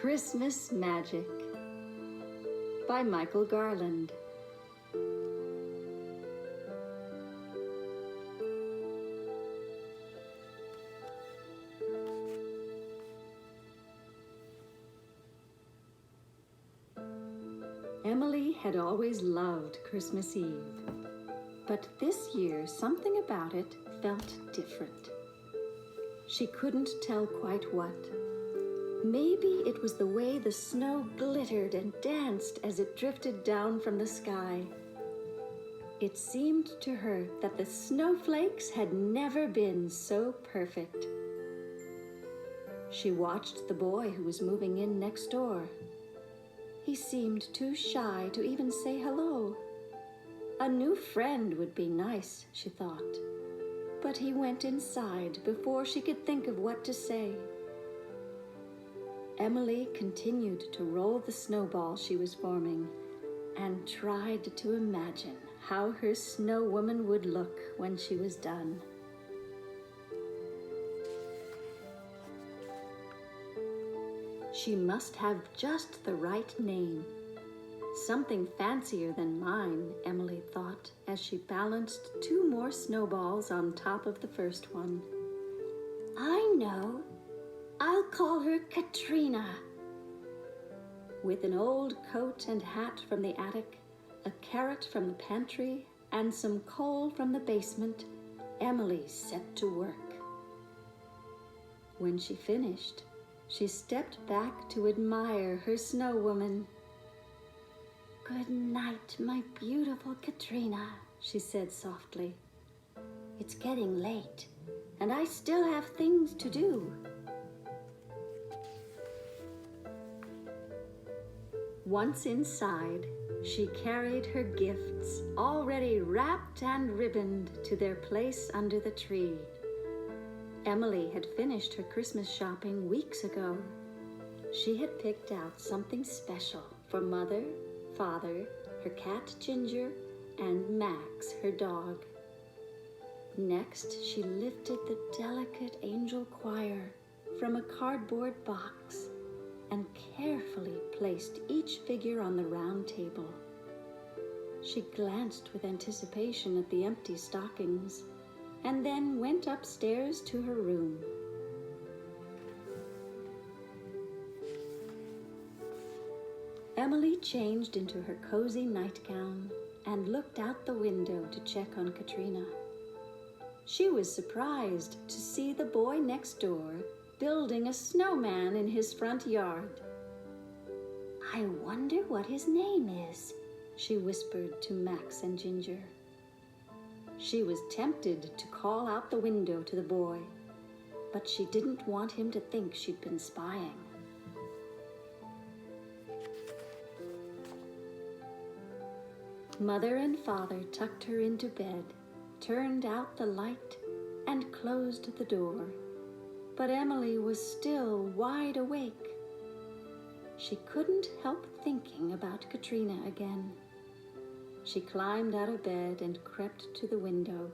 Christmas Magic by Michael Garland. Emily had always loved Christmas Eve, but this year something about it felt different. She couldn't tell quite what. Maybe it was the way the snow glittered and danced as it drifted down from the sky. It seemed to her that the snowflakes had never been so perfect. She watched the boy who was moving in next door. He seemed too shy to even say hello. A new friend would be nice, she thought. But he went inside before she could think of what to say. Emily continued to roll the snowball she was forming and tried to imagine how her snow woman would look when she was done. She must have just the right name. Something fancier than mine, Emily thought, as she balanced 2 more snowballs on top of the first one. I know. I'll call her Katrina. With an old coat and hat from the attic, a carrot from the pantry, and some coal from the basement, Emily set to work. When she finished, she stepped back to admire her snow woman. Good night, my beautiful Katrina, she said softly. It's getting late, and I still have things to do. Once inside, she carried her gifts, already wrapped and ribboned, to their place under the tree. Emily had finished her Christmas shopping weeks ago. She had picked out something special for Mother, Father, her cat Ginger, and Max, her dog. Next, she lifted the delicate angel choir from a cardboard box and carefully placed each figure on the round table. She glanced with anticipation at the empty stockings and then went upstairs to her room. Emily changed into her cozy nightgown and looked out the window to check on Katrina. She was surprised to see the boy next door building a snowman in his front yard. I wonder what his name is, she whispered to Max and Ginger. She was tempted to call out the window to the boy, but she didn't want him to think she'd been spying. Mother and Father tucked her into bed, turned out the light, and closed the door. But Emily was still wide awake. She couldn't help thinking about Katrina again. She climbed out of bed and crept to the window.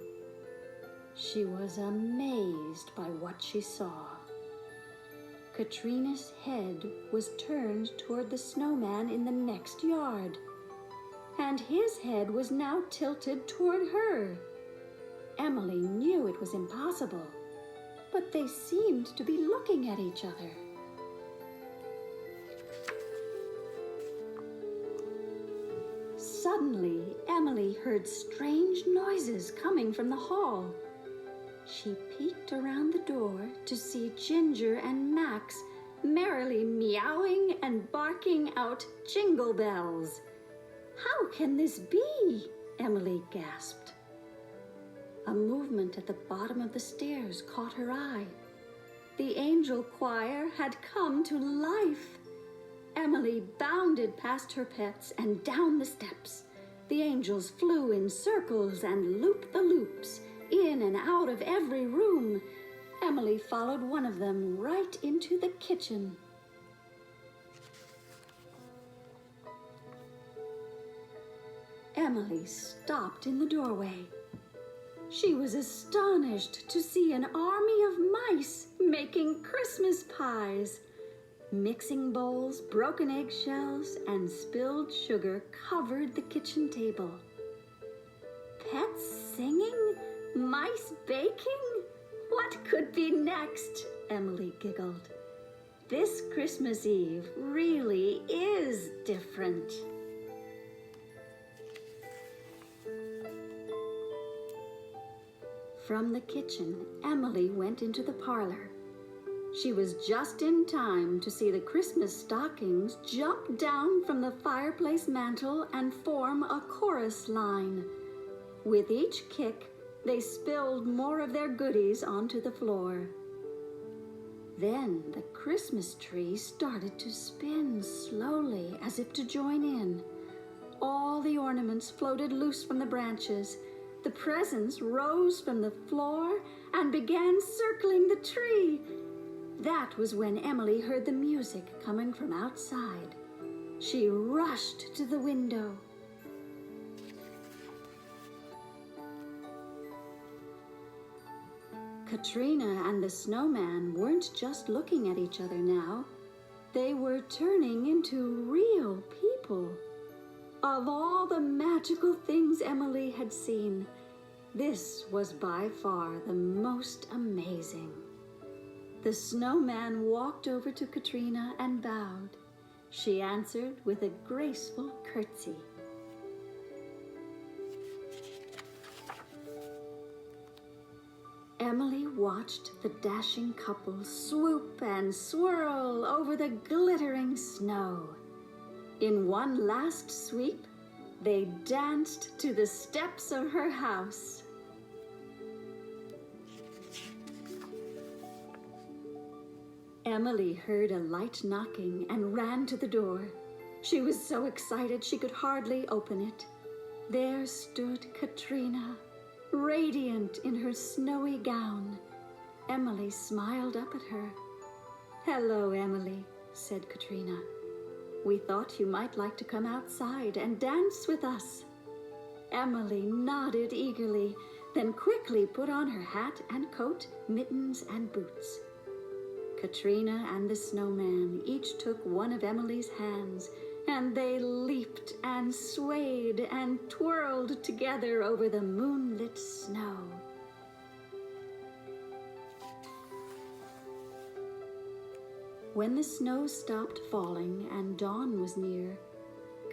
She was amazed by what she saw. Katrina's head was turned toward the snowman in the next yard, and his head was now tilted toward her. Emily knew it was impossible, but they seemed to be looking at each other. Suddenly, Emily heard strange noises coming from the hall. She peeked around the door to see Ginger and Max merrily meowing and barking out jingle bells. How can this be? Emily gasped. A movement at the bottom of the stairs caught her eye. The angel choir had come to life. Emily bounded past her pets and down the steps. The angels flew in circles and looped the loops, in and out of every room. Emily followed one of them right into the kitchen. Emily stopped in the doorway. She was astonished to see an army of mice making Christmas pies. Mixing bowls, broken eggshells, and spilled sugar covered the kitchen table. Pets singing? Mice baking? What could be next? Emily giggled. This Christmas Eve really is different. From the kitchen, Emily went into the parlor. She was just in time to see the Christmas stockings jump down from the fireplace mantel and form a chorus line. With each kick, they spilled more of their goodies onto the floor. Then the Christmas tree started to spin slowly as if to join in. All the ornaments floated loose from the branches. The presents rose from the floor and began circling the tree. That was when Emily heard the music coming from outside. She rushed to the window. Katrina and the snowman weren't just looking at each other now. They were turning into real people. Of all the magical things Emily had seen, this was by far the most amazing. The snowman walked over to Katrina and bowed. She answered with a graceful curtsy. Emily watched the dashing couple swoop and swirl over the glittering snow. In one last sweep, they danced to the steps of her house. Emily heard a light knocking and ran to the door. She was so excited she could hardly open it. There stood Katrina, radiant in her snowy gown. Emily smiled up at her. "Hello, Emily," said Katrina. "We thought you might like to come outside and dance with us." Emily nodded eagerly, then quickly put on her hat and coat, mittens and boots. Katrina and the snowman each took one of Emily's hands, and they leaped and swayed and twirled together over the moonlit snow. When the snow stopped falling and dawn was near,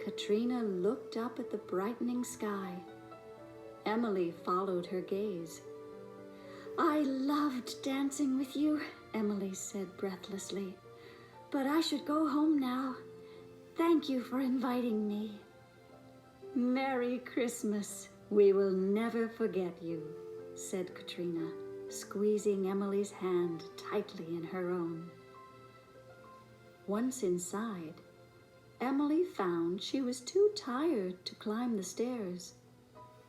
Katrina looked up at the brightening sky. Emily followed her gaze. "I loved dancing with you," Emily said breathlessly, "but I should go home now. Thank you for inviting me." "Merry Christmas. We will never forget you," said Katrina, squeezing Emily's hand tightly in her own. Once inside, Emily found she was too tired to climb the stairs.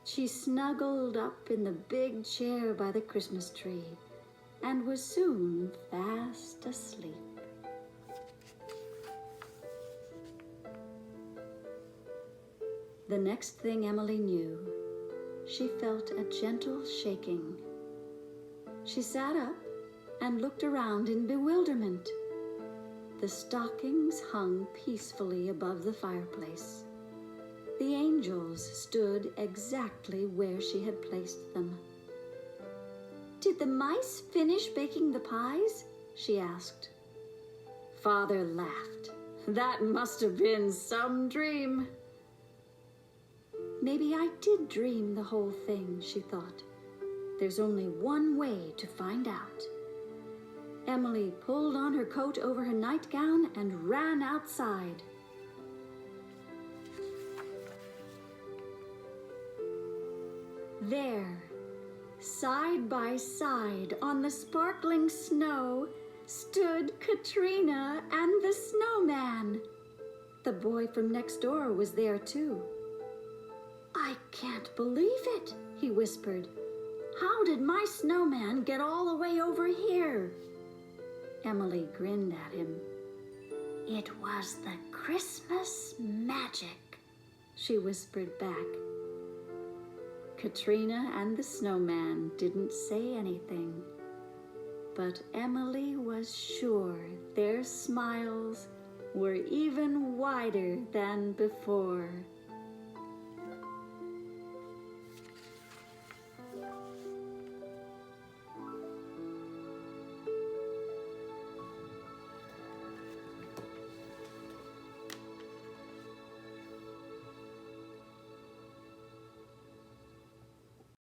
She snuggled up in the big chair by the Christmas tree and was soon fast asleep. The next thing Emily knew, she felt a gentle shaking. She sat up and looked around in bewilderment. The stockings hung peacefully above the fireplace. The angels stood exactly where she had placed them. "Did the mice finish baking the pies?" she asked. Father laughed. "That must have been some dream." "Maybe I did dream the whole thing," she thought. "There's only one way to find out." Emily pulled on her coat over her nightgown and ran outside. There, side by side on the sparkling snow, stood Katrina and the snowman. The boy from next door was there too. "I can't believe it," he whispered. "How did my snowman get all the way over here?" Emily grinned at him. "It was the Christmas magic," she whispered back. Katrina and the snowman didn't say anything. But Emily was sure their smiles were even wider than before.